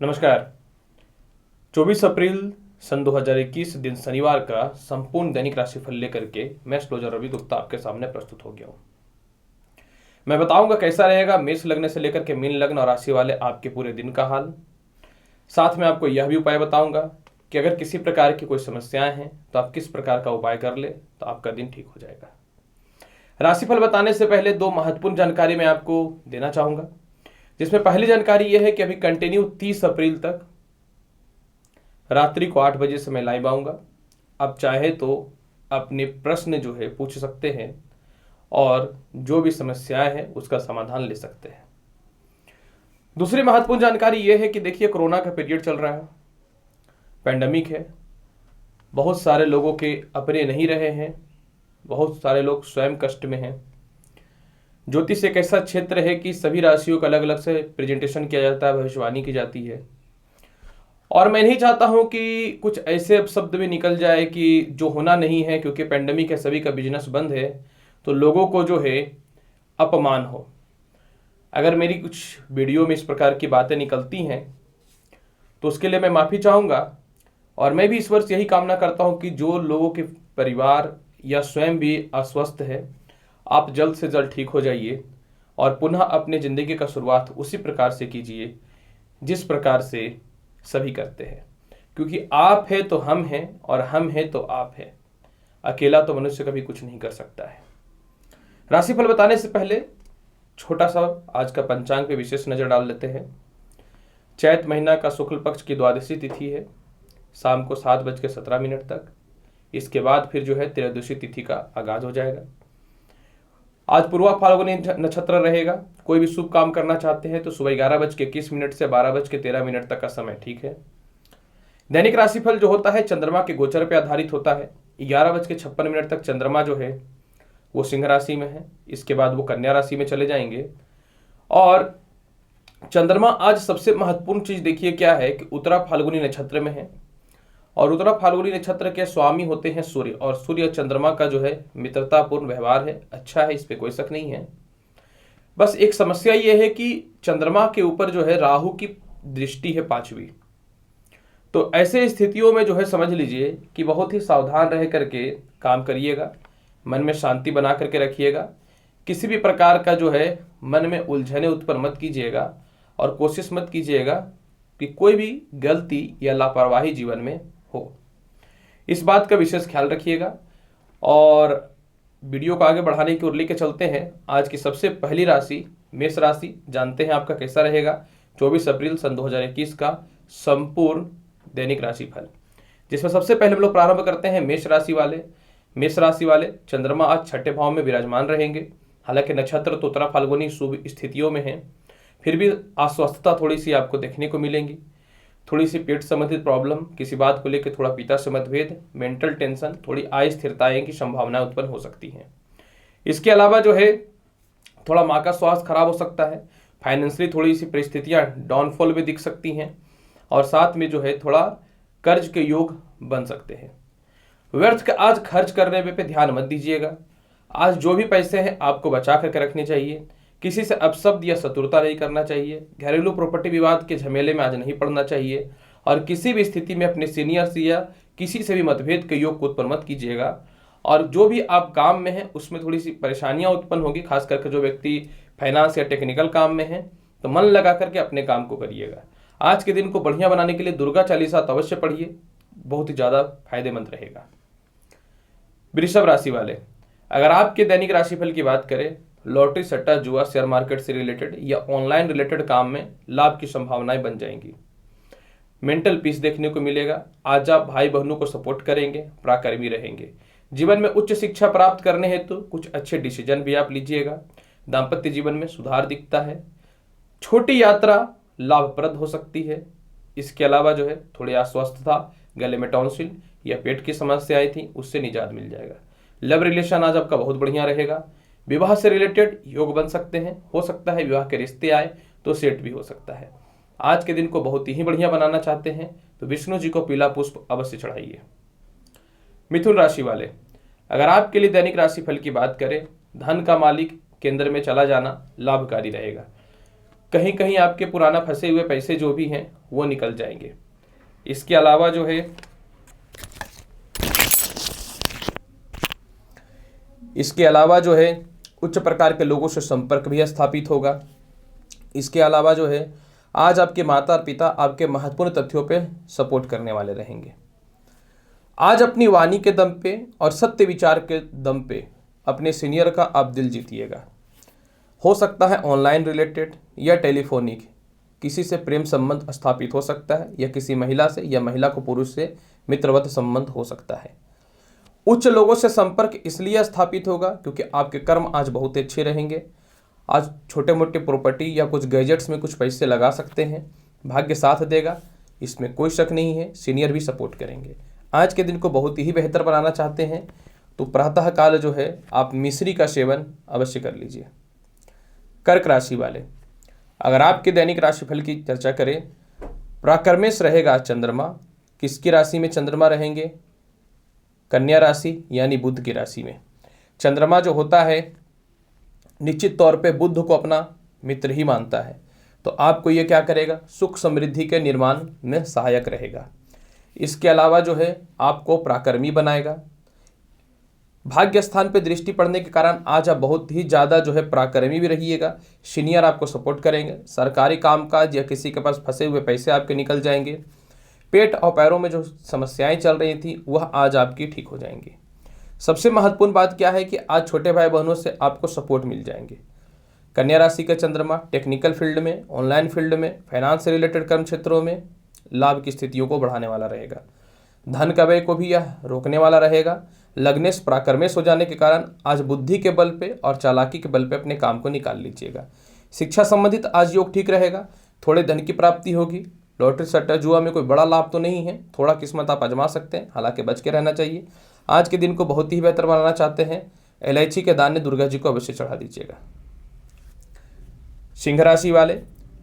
नमस्कार। 24 अप्रैल सन 2021 दिन शनिवार का संपूर्ण दैनिक राशिफल लेकर के मैं एस्ट्रोलॉजर रवि गुप्ता आपके सामने प्रस्तुत हो गया हूं। मैं बताऊंगा कैसा रहेगा मेष लग्न से लेकर के मीन लग्न और राशि वाले आपके पूरे दिन का हाल। साथ में आपको यह भी उपाय बताऊंगा कि अगर किसी प्रकार की कोई समस्याएं हैं तो आप किस प्रकार का उपाय कर ले तो आपका दिन ठीक हो जाएगा। राशिफल बताने से पहले दो महत्वपूर्ण जानकारी मैं आपको देना चाहूंगा, जिसमें पहली जानकारी यह है कि अभी कंटिन्यू 30 अप्रैल तक रात्रि को 8 बजे से मैं लाइव आऊँगा। आप चाहे तो अपने प्रश्न जो है पूछ सकते हैं और जो भी समस्याएं हैं उसका समाधान ले सकते हैं। दूसरी महत्वपूर्ण जानकारी यह है कि देखिए, कोरोना का पीरियड चल रहा है, पैंडमिक है, बहुत सारे लोगों के अपने नहीं रहे हैं, बहुत सारे लोग स्वयं कष्ट में हैं। ज्योतिष एक ऐसा क्षेत्र है कि सभी राशियों का अलग अलग से प्रेजेंटेशन किया जाता है, भविष्यवाणी की जाती है, और मैं नहीं चाहता हूं कि कुछ ऐसे शब्द भी निकल जाए कि जो होना नहीं है, क्योंकि पेंडेमिक है, सभी का बिजनेस बंद है, तो लोगों को जो है अपमान हो। अगर मेरी कुछ वीडियो में इस प्रकार की बातें निकलती हैं तो उसके लिए मैं माफ़ी चाहूँगा, और मैं भी ईश्वर से यही कामना करता हूँ कि जो लोगों के परिवार या स्वयं भी अस्वस्थ है, आप जल्द से जल्द ठीक हो जाइए और पुनः अपनी ज़िंदगी का शुरुआत उसी प्रकार से कीजिए जिस प्रकार से सभी करते हैं, क्योंकि आप है तो हम हैं और हम हैं तो आप हैं। अकेला तो मनुष्य कभी कुछ नहीं कर सकता है। राशिफल बताने से पहले छोटा सा आज का पंचांग पे विशेष नजर डाल लेते हैं। चैत महीना का शुक्ल पक्ष की द्वादशी तिथि है, शाम को 7:17 तक। इसके बाद फिर जो है त्रयोदशी तिथि का आगाज हो जाएगा। आज पूर्वा फाल्गुनी नक्षत्र रहेगा। कोई भी शुभ काम करना चाहते हैं तो सुबह 11:21 से 12:13 तक का समय ठीक है। दैनिक राशिफल जो होता है चंद्रमा के गोचर पर आधारित होता है। 11:56 तक चंद्रमा जो है वो सिंह राशि में है, इसके बाद वो कन्या राशि में चले जाएंगे। और चंद्रमा आज सबसे महत्वपूर्ण चीज देखिए क्या है कि उत्तरा फाल्गुनी नक्षत्र में है, और उत्तरा फाल्गुनी नक्षत्र के स्वामी होते हैं सूर्य, और सूर्य चंद्रमा का जो है मित्रतापूर्ण व्यवहार है, अच्छा है, इस पे कोई शक नहीं है। बस एक समस्या ये है कि चंद्रमा के ऊपर जो है राहु की दृष्टि है 5वीं। तो ऐसे स्थितियों में जो है समझ लीजिए कि बहुत ही सावधान रह करके काम करिएगा, मन में शांति बना करके रखिएगा, किसी भी प्रकार का जो है मन में उलझने उत्पन्न मत कीजिएगा, और कोशिश मत कीजिएगा कि कोई भी गलती या लापरवाही जीवन में हो। इस बात का विशेष ख्याल रखिएगा। और वीडियो को आगे बढ़ाने की ओर लेके चलते हैं। आज की सबसे पहली राशि मेष राशि, जानते हैं आपका कैसा रहेगा 24 अप्रैल सन 2021 का संपूर्ण दैनिक राशिफल, जिसमें सबसे पहले हम लोग प्रारंभ करते हैं मेष राशि वाले। मेष राशि वाले चंद्रमा आज छठे भाव में विराजमान रहेंगे। हालांकि नक्षत्र तो उत्तरा फाल्गुनी शुभ स्थितियों में है, फिर भी अस्वस्थता थोड़ी सी आपको देखने को मिलेंगी। थोड़ी सी पेट संबंधित प्रॉब्लम, किसी बात को लेकर थोड़ा पिता से मतभेद, मेंटल टेंशन, थोड़ी अस्थिरताएं की संभावनाएं उत्पन्न हो सकती हैं। इसके अलावा जो है थोड़ा माँ का स्वास्थ्य खराब हो सकता है। फाइनेंशियली थोड़ी सी परिस्थितियां डाउनफॉल में दिख सकती हैं, और साथ में जो है थोड़ा कर्ज के योग बन सकते हैं। व्यर्थ का आज खर्च करने पे ध्यान मत दीजिएगा। आज जो भी पैसे हैं आपको बचा करके रखने चाहिए। किसी से अपशब्द या शत्रुता नहीं करना चाहिए। घरेलू प्रॉपर्टी विवाद के झमेले में आज नहीं पड़ना चाहिए, और किसी भी स्थिति में अपने सीनियर से या किसी से भी मतभेद के योग को उत्पन्न मत कीजिएगा। और जो भी आप काम में हैं उसमें थोड़ी सी परेशानियां उत्पन्न होगी, खास करके जो व्यक्ति फाइनेंस या टेक्निकल काम में है, तो मन लगा करके अपने काम को करिएगा। आज के दिन को बढ़िया बनाने के लिए दुर्गा चालीसा अवश्य पढ़िए, बहुत ही ज़्यादा फायदेमंद रहेगा। वृषभ राशि वाले, अगर आपके दैनिक राशिफल की बात करें, लॉटरी, सट्टा, जुआ, शेयर मार्केट से रिलेटेड या ऑनलाइन रिलेटेड काम में लाभ की संभावनाएं बन जाएंगी। मेंटल पीस देखने को मिलेगा। आज आप भाई बहनों को सपोर्ट करेंगे, पराक्रमी रहेंगे। जीवन में उच्च शिक्षा प्राप्त करने हेतु कुछ अच्छे डिसीजन भी आप लीजिएगा। दाम्पत्य जीवन में सुधार दिखता है। छोटी यात्रा लाभप्रद हो सकती है। इसके अलावा जो है थोड़ी अस्वस्थता, गले में टॉन्सिल या पेट की समस्याएं थी, उससे निजात मिल जाएगा। लव रिलेशन आज आपका बहुत बढ़िया रहेगा। विवाह से रिलेटेड योग बन सकते हैं, हो सकता है विवाह के रिश्ते आए तो सेट भी हो सकता है। आज के दिन को बहुत ही बढ़िया बनाना चाहते हैं तो विष्णु जी को पीला पुष्प अवश्य चढ़ाइए। मिथुन राशि वाले, अगर आपके लिए दैनिक राशिफल की बात करें, धन का मालिक केंद्र में चला जाना लाभकारी रहेगा। कहीं कहीं आपके पुराना फंसे हुए पैसे जो भी हैं वो निकल जाएंगे। इसके अलावा जो है उच्च प्रकार के लोगों से संपर्क भी स्थापित होगा। इसके अलावा जो है आज आपके माता और पिता आपके महत्वपूर्ण तथ्यों पे सपोर्ट करने वाले रहेंगे। आज अपनी वाणी के दम पे और सत्य विचार के दम पे अपने सीनियर का आप दिल जीतिएगा। हो सकता है ऑनलाइन रिलेटेड या टेलीफोनिक किसी से प्रेम संबंध स्थापित हो सकता है, या किसी महिला से या महिला को पुरुष से मित्रवत संबंध हो सकता है। उच्च लोगों से संपर्क इसलिए स्थापित होगा क्योंकि आपके कर्म आज बहुत अच्छे रहेंगे। आज छोटे मोटे प्रॉपर्टी या कुछ गैजेट्स में कुछ पैसे लगा सकते हैं, भाग्य साथ देगा, इसमें कोई शक नहीं है। सीनियर भी सपोर्ट करेंगे। आज के दिन को बहुत ही बेहतर बनाना चाहते हैं तो प्रातः काल जो है आप मिश्री का सेवन अवश्य कर लीजिए। कर्क राशि वाले, अगर आपके दैनिक राशिफल की चर्चा करें, प्राक्रमेश रहेगा चंद्रमा। किसकी राशि में चंद्रमा रहेंगे? कन्या राशि यानी बुध की राशि में। चंद्रमा जो होता है निश्चित तौर पे बुध को अपना मित्र ही मानता है, तो आपको ये क्या करेगा? सुख समृद्धि के निर्माण में सहायक रहेगा। इसके अलावा जो है आपको पराक्रमी बनाएगा। भाग्य स्थान पे दृष्टि पड़ने के कारण आज आप बहुत ही ज़्यादा जो है पराक्रमी भी रहिएगा। सीनियर आपको सपोर्ट करेंगे। सरकारी कामकाज या किसी के पास फंसे हुए पैसे आपके निकल जाएंगे। पेट और पैरों में जो समस्याएं चल रही थी वह आज आपकी ठीक हो जाएंगी। सबसे महत्वपूर्ण बात क्या है कि आज छोटे भाई बहनों से आपको सपोर्ट मिल जाएंगे। कन्या राशि का चंद्रमा टेक्निकल फील्ड में, ऑनलाइन फील्ड में, फाइनेंस से रिलेटेड कर्म क्षेत्रों में लाभ की स्थितियों को बढ़ाने वाला रहेगा। धन का व्यय को भी यह रोकने वाला रहेगा। लग्नेश पराक्रमेश हो जाने के कारण आज बुद्धि के बल पे और चालाकी के बल पे अपने काम को निकाल लीजिएगा। शिक्षा संबंधित आज योग ठीक रहेगा। थोड़े धन की प्राप्ति होगी। लॉटरी सट्टा जुआ में कोई बड़ा लाभ तो नहीं है, थोड़ा किस्मत आप आजमा सकते हैं, हालांकि बच के रहना चाहिए। आज के दिन को बहुत ही बेहतर बनाना चाहते हैं, इलायची के दाने दुर्गा जी को अवश्य चढ़ा दीजिएगा। सिंह राशि वाले,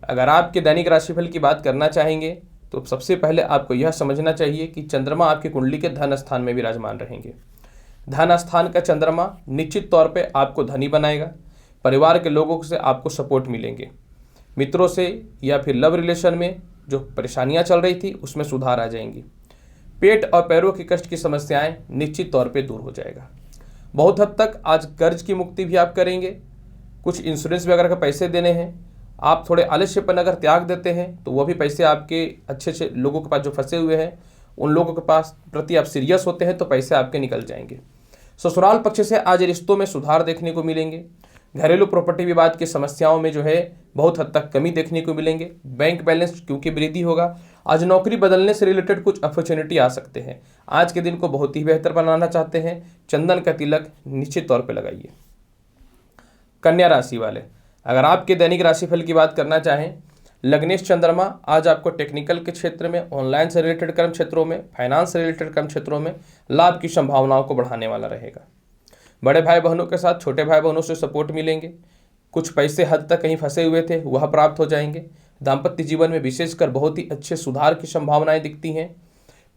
अगर आपके दैनिक राशिफल की बात करना चाहेंगे तो सबसे पहले आपको यह समझना चाहिए कि चंद्रमा आपकी कुंडली के धन स्थान में विराजमान रहेंगे। धन स्थान का चंद्रमा निश्चित तौर पे आपको धनी बनाएगा। परिवार के लोगों से आपको सपोर्ट मिलेंगे। मित्रों से या फिर लव रिलेशन में जो परेशानियां चल रही थी उसमें सुधार आ जाएंगी। पेट और पैरों की कष्ट की समस्याएं निश्चित तौर पे दूर हो जाएगा। बहुत हद तक आज कर्ज की मुक्ति भी आप करेंगे। कुछ इंश्योरेंस वगैरह का पैसे देने हैं, आप थोड़े आलस्यपन अगर त्याग देते हैं तो वह भी पैसे आपके अच्छे अच्छे लोगों के पास जो फंसे हुए हैं उन लोगों के पास प्रति आप सीरियस होते हैं तो पैसे आपके निकल जाएंगे। ससुराल पक्ष से आज रिश्तों में सुधार देखने को मिलेंगे। घरेलू प्रॉपर्टी विवाद की समस्याओं में जो है बहुत हद तक कमी देखने को मिलेंगे। बैंक बैलेंस क्योंकि वृद्धि होगा। आज नौकरी बदलने से रिलेटेड कुछ अपॉर्चुनिटी आ सकते हैं। आज के दिन को बहुत ही बेहतर बनाना चाहते हैं, चंदन का तिलक निश्चित तौर पर लगाइए। कन्या राशि वाले, अगर आपके दैनिक राशिफल की बात करना चाहें, लग्नेश चंद्रमा आज आपको टेक्निकल के क्षेत्र में, ऑनलाइन से रिलेटेड कर्म क्षेत्रों में, फाइनेंस से रिलेटेड कर्म क्षेत्रों में लाभ की संभावनाओं को बढ़ाने वाला रहेगा। बड़े भाई बहनों के साथ छोटे भाई बहनों से सपोर्ट मिलेंगे। कुछ पैसे हद तक कहीं फंसे हुए थे वह प्राप्त हो जाएंगे। दाम्पत्य जीवन में विशेषकर बहुत ही अच्छे सुधार की संभावनाएं दिखती हैं।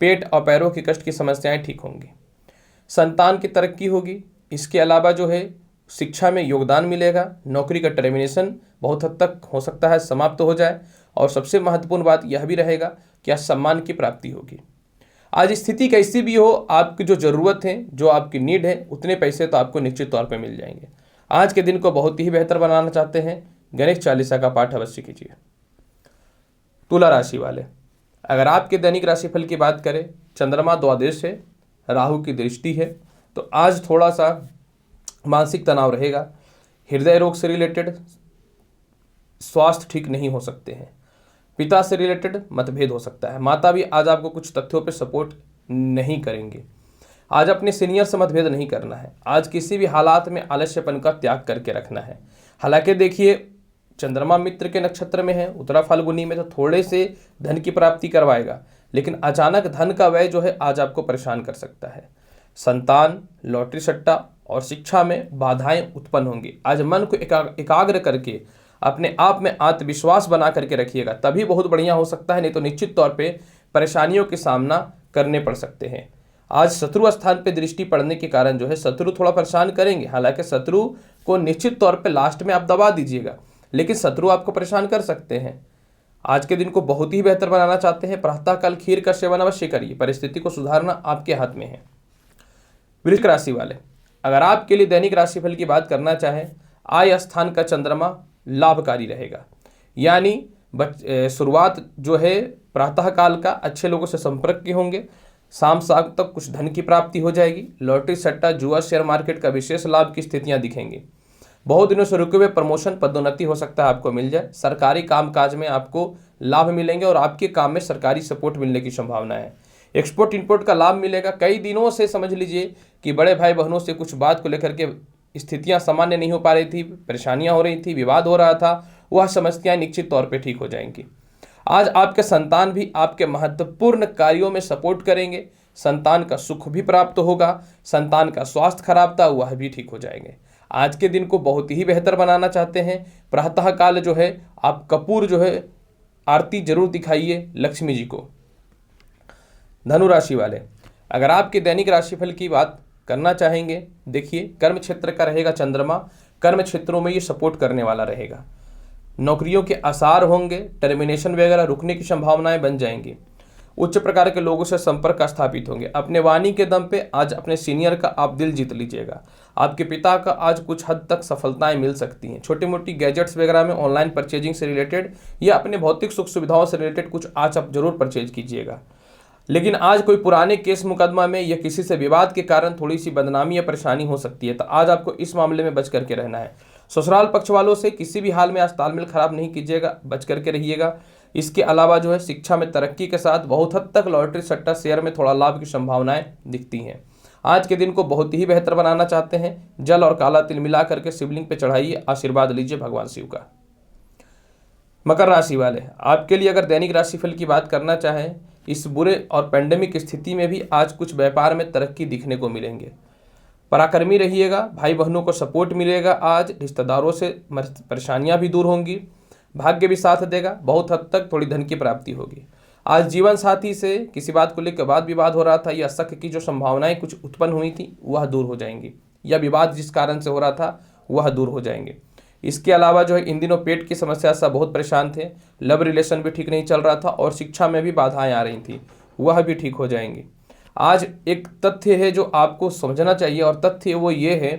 पेट और पैरों की कष्ट की समस्याएं ठीक होंगी। संतान की तरक्की होगी। इसके अलावा जो है शिक्षा में योगदान मिलेगा। नौकरी का टर्मिनेशन बहुत हद तक हो सकता है समाप्त हो जाए। और सबसे महत्वपूर्ण बात यह भी रहेगा कि आज सम्मान की प्राप्ति होगी। आज स्थिति कैसी भी हो, आपकी जो ज़रूरत है, जो आपकी नीड है, उतने पैसे तो आपको निश्चित तौर पे मिल जाएंगे। आज के दिन को बहुत ही बेहतर बनाना चाहते हैं, गणेश चालीसा का पाठ अवश्य कीजिए। तुला राशि वाले, अगर आपके दैनिक राशिफल की बात करें, चंद्रमा द्वादश है, राहु की दृष्टि है, तो आज थोड़ा सा मानसिक तनाव रहेगा। हृदय रोग से रिलेटेड स्वास्थ्य ठीक नहीं हो सकते हैं। पिता से रिलेटेड मतभेद हो सकता है। माता भी आज आपको कुछ तथ्यों पे सपोर्ट नहीं करेंगे। आज अपने सीनियर से मतभेद नहीं करना है। आज किसी भी हालात में आलस्यपन का त्याग करके रखना है। हालांकि देखिए चंद्रमा मित्र के नक्षत्र में है, उत्तरा फाल्गुनी में, तो थोड़े से धन की प्राप्ति करवाएगा, लेकिन अचानक धन का व्यय जो है आज आपको परेशान कर सकता है। संतान, लॉटरी सट्टा और शिक्षा में बाधाएं उत्पन्न होंगी। आज मन को एकाग्र करके अपने आप में आत्मविश्वास बना करके रखिएगा, तभी बहुत बढ़िया हो सकता है, नहीं तो निश्चित तौर पे परेशानियों के सामना करने पड़ सकते हैं। आज शत्रु स्थान पे दृष्टि पड़ने के कारण जो है शत्रु थोड़ा परेशान करेंगे। हालांकि शत्रु को निश्चित तौर पे लास्ट में आप दबा दीजिएगा, लेकिन शत्रु आपको परेशान कर सकते हैं। आज के दिन को बहुत ही बेहतर बनाना चाहते हैं, प्रातःकाल खीर का सेवन अवश्य करिए, परिस्थिति को सुधारना आपके हाथ में है। वृश्चिक राशि वाले, अगर आपके लिए दैनिक राशिफल की बात करना चाहें, आय स्थान का चंद्रमा लाभकारी रहेगा, यानी शुरुआत जो है प्रातःकाल का अच्छे लोगों से संपर्क के होंगे, शाम तक कुछ धन की प्राप्ति हो जाएगी। लॉटरी, सट्टा, जुआ, शेयर मार्केट का विशेष लाभ की स्थितियां दिखेंगी। बहुत दिनों से रुके हुए प्रमोशन, पदोन्नति हो सकता है आपको मिल जाए। सरकारी कामकाज में आपको लाभ मिलेंगे और आपके काम में सरकारी सपोर्ट मिलने की संभावना है। एक्सपोर्ट इंपोर्ट का लाभ मिलेगा। कई दिनों से समझ लीजिए कि बड़े भाई बहनों से कुछ बात को लेकर के स्थितियां सामान्य नहीं हो पा रही थी, परेशानियां हो रही थी, विवाद हो रहा था, वह समस्याएं निश्चित तौर पे ठीक हो जाएंगी। आज आपके संतान भी आपके महत्वपूर्ण कार्यों में सपोर्ट करेंगे। संतान का सुख भी प्राप्त होगा। संतान का स्वास्थ्य खराब था वह भी ठीक हो जाएंगे। आज के दिन को बहुत ही बेहतर बनाना चाहते हैं, प्रातःकाल जो है आप कपूर जो है आरती जरूर दिखाइए लक्ष्मी जी को। धनु राशि वाले, अगर आपके दैनिक राशिफल की बात करना चाहेंगे, देखिए कर्म क्षेत्र का रहेगा चंद्रमा, कर्म क्षेत्रों में ये सपोर्ट करने वाला रहेगा। नौकरियों के आसार होंगे, टर्मिनेशन वगैरह रुकने की संभावनाएं बन जाएंगी। उच्च प्रकार के लोगों से संपर्क स्थापित होंगे। अपने वाणी के दम पे आज अपने सीनियर का आप दिल जीत लीजिएगा। आपके पिता का आज कुछ हद तक सफलताएं मिल सकती हैं। छोटी मोटी गैजेट्स वगैरह में, ऑनलाइन परचेजिंग से रिलेटेड या अपने भौतिक सुख सुविधाओं से रिलेटेड कुछ आज आप जरूर परचेज कीजिएगा। लेकिन आज कोई पुराने केस मुकदमा में या किसी से विवाद के कारण थोड़ी सी बदनामी या परेशानी हो सकती है, तो आज आपको इस मामले में बच करके रहना है। ससुराल पक्ष वालों से किसी भी हाल में आज तालमेल खराब नहीं कीजिएगा, बच करके रहिएगा। इसके अलावा जो है शिक्षा में तरक्की के साथ बहुत हद तक लॉटरी, सट्टा, शेयर में थोड़ा लाभ की संभावनाएं दिखती हैं। आज के दिन को बहुत ही बेहतर बनाना चाहते हैं, जल और काला तिल मिला करके शिवलिंग पे चढ़ाइए, आशीर्वाद लीजिए भगवान शिव का। मकर राशि वाले, आपके लिए अगर दैनिक राशिफल की बात करना चाहें, इस बुरे और पेंडेमिक स्थिति में भी आज कुछ व्यापार में तरक्की दिखने को मिलेंगे। पराक्रमी रहिएगा, भाई बहनों को सपोर्ट मिलेगा। आज रिश्तेदारों से परेशानियां भी दूर होंगी, भाग्य भी साथ देगा, बहुत हद तक थोड़ी धन की प्राप्ति होगी। आज जीवन साथी से किसी बात को लेकर वाद विवाद हो रहा था या शक की जो संभावनाएं कुछ उत्पन्न हुई थी वह दूर हो जाएंगी, या विवाद जिस कारण से हो रहा था वह दूर हो जाएंगे। इसके अलावा जो है इन दिनों पेट की समस्या से बहुत परेशान थे, लव रिलेशन भी ठीक नहीं चल रहा था और शिक्षा में भी बाधाएं आ रही थी, वह भी ठीक हो जाएंगी। आज एक तथ्य है जो आपको समझना चाहिए और तथ्य वो ये है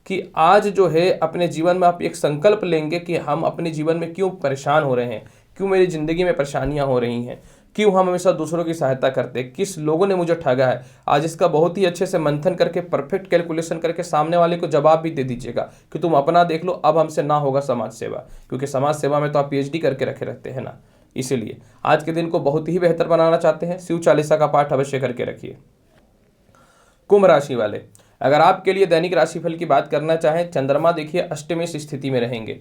कि आज जो है अपने जीवन में आप एक संकल्प लेंगे कि हम अपने जीवन में क्यों परेशान हो रहे हैं, क्यों मेरी ज़िंदगी में परेशानियां हो रही हैं, क्यों हम हमेशा दूसरों की सहायता करते हैं, किस लोगों ने मुझे ठगा है। आज इसका बहुत ही अच्छे से मंथन करके परफेक्ट कैलकुलेशन करके सामने वाले को जवाब भी दे दीजिएगा कि तुम अपना देख लो, अब हमसे ना होगा समाज सेवा, क्योंकि समाज सेवा में तो आप PhD करके रखे रहते हैं ना। इसीलिए आज के दिन को बहुत ही बेहतर बनाना चाहते हैं, शिव चालीसा का पाठ अवश्य करके रखिए। कुंभ राशि वाले, अगर आपके लिए दैनिक राशिफल की बात करना चाहें, चंद्रमा देखिए अष्टमेश स्थिति में रहेंगे।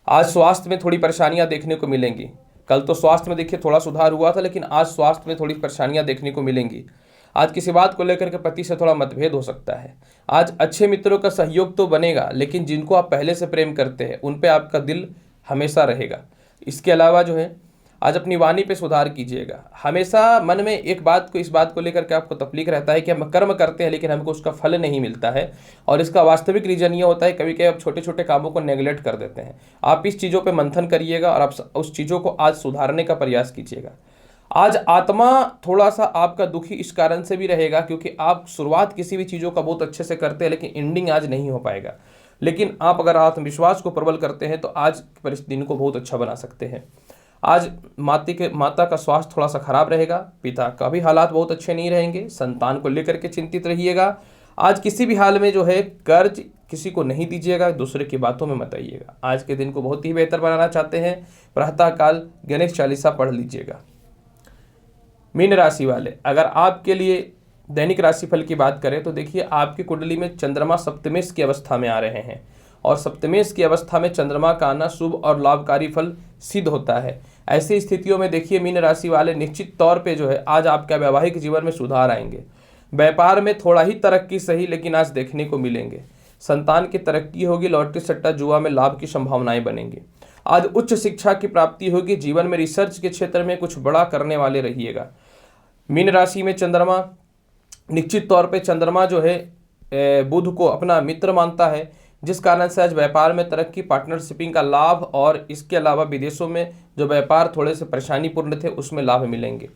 आज स्वास्थ्य में थोड़ी परेशानियां देखने को मिलेंगी। कल तो स्वास्थ्य में देखिए थोड़ा सुधार हुआ था, लेकिन आज स्वास्थ्य में थोड़ी परेशानियां देखने को मिलेंगी। आज किसी बात को लेकर के पति से थोड़ा मतभेद हो सकता है। आज अच्छे मित्रों का सहयोग तो बनेगा, लेकिन जिनको आप पहले से प्रेम करते हैं उन पे आपका दिल हमेशा रहेगा। इसके अलावा जो है आज अपनी वाणी पे सुधार कीजिएगा। हमेशा मन में एक बात को, इस बात को लेकर के आपको तकलीफ रहता है कि हम कर्म करते हैं लेकिन हमको उसका फल नहीं मिलता है, और इसका वास्तविक रीजन ये होता है कभी कभी आप छोटे छोटे कामों को नेगलेक्ट कर देते हैं। आप इस चीज़ों पे मंथन करिएगा और आप उस चीज़ों को आज सुधारने का प्रयास कीजिएगा। आज आत्मा थोड़ा सा आपका दुखी इस कारण से भी रहेगा क्योंकि आप शुरुआत किसी भी चीज़ों का बहुत अच्छे से करते हैं, लेकिन एंडिंग आज नहीं हो पाएगा। लेकिन आप अगर आत्मविश्वास को प्रबल करते हैं तो आज दिन को बहुत अच्छा बना सकते हैं। आज माता का स्वास्थ्य थोड़ा सा खराब रहेगा, पिता का भी हालात बहुत अच्छे नहीं रहेंगे, संतान को लेकर के चिंतित रहिएगा। आज किसी भी हाल में जो है कर्ज किसी को नहीं दीजिएगा, दूसरे की बातों में मत आइएगा। आज के दिन को बहुत ही बेहतर बनाना चाहते हैं, प्रातःकाल गणेश चालीसा पढ़ लीजिएगा। मीन राशि वाले, अगर आपके लिए दैनिक राशिफल की बात करें तो देखिए आपकी कुंडली में चंद्रमा सप्तमेश की अवस्था में आ रहे हैं, और सप्तमेश की अवस्था में चंद्रमा का आना शुभ और लाभकारी फल सिद्ध होता है। ऐसी स्थितियों में देखिए मीन राशि वाले निश्चित तौर पे जो है आज आपका वैवाहिक जीवन में सुधार आएंगे। व्यापार में थोड़ा ही तरक्की सही लेकिन आज देखने को मिलेंगे। संतान की तरक्की होगी, लॉटरी सट्टा जुआ में लाभ की संभावनाएं बनेंगी। आज उच्च शिक्षा की प्राप्ति होगी, जीवन में रिसर्च के क्षेत्र में कुछ बड़ा करने वाले रहिएगा। मीन राशि में चंद्रमा, निश्चित तौर पे चंद्रमा जो है बुध को अपना मित्र मानता है, जिस कारण से आज व्यापार में तरक्की, पार्टनरशिपिंग का लाभ और इसके अलावा विदेशों में जो व्यापार थोड़े से परेशानीपूर्ण थे उसमें लाभ मिलेंगे।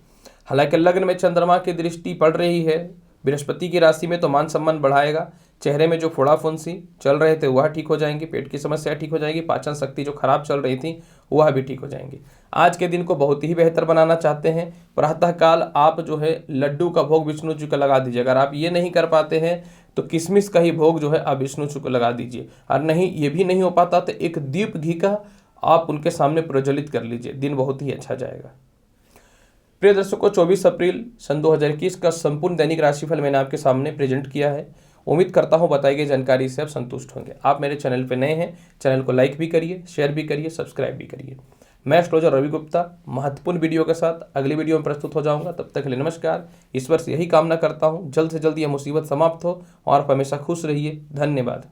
हालांकि लग्न में चंद्रमा की दृष्टि पड़ रही है बृहस्पति की राशि में, तो मान सम्मान बढ़ाएगा। चेहरे में जो फोड़ा फुंसी चल रहे थे वह ठीक हो जाएंगी, पेट की समस्या ठीक हो जाएगी, पाचन शक्ति जो खराब चल रही थी वह भी ठीक हो जाएंगी। आज के दिन को बहुत ही बेहतर बनाना चाहते हैं, प्रातःकाल आप जो है लड्डू का भोग विष्णु जी को लगा दीजिए। अगर आप ये नहीं कर पाते हैं तो किशमिश का ही भोग जो है आप विष्णु जी को लगा दीजिए, और नहीं ये भी नहीं हो पाता तो एक दीप घी का आप उनके सामने प्रज्वलित कर लीजिए, दिन बहुत ही अच्छा जाएगा। प्रिय दर्शकों, 24 अप्रैल सन 2021 का संपूर्ण दैनिक राशिफल मैंने आपके सामने प्रेजेंट किया है। उम्मीद करता हूं बताई गई जानकारी से आप संतुष्ट होंगे। आप मेरे चैनल पर नए हैं, चैनल को लाइक भी करिए, शेयर भी करिए, सब्सक्राइब भी करिए। मैं एस्ट्रोलॉजर रवि गुप्ता महत्वपूर्ण वीडियो के साथ अगली वीडियो में प्रस्तुत हो जाऊंगा। तब तक के लिए नमस्कार। ईश्वर से यही कामना करता हूं जल्द से जल्द यह मुसीबत समाप्त हो और आप हमेशा खुश रहिए। धन्यवाद।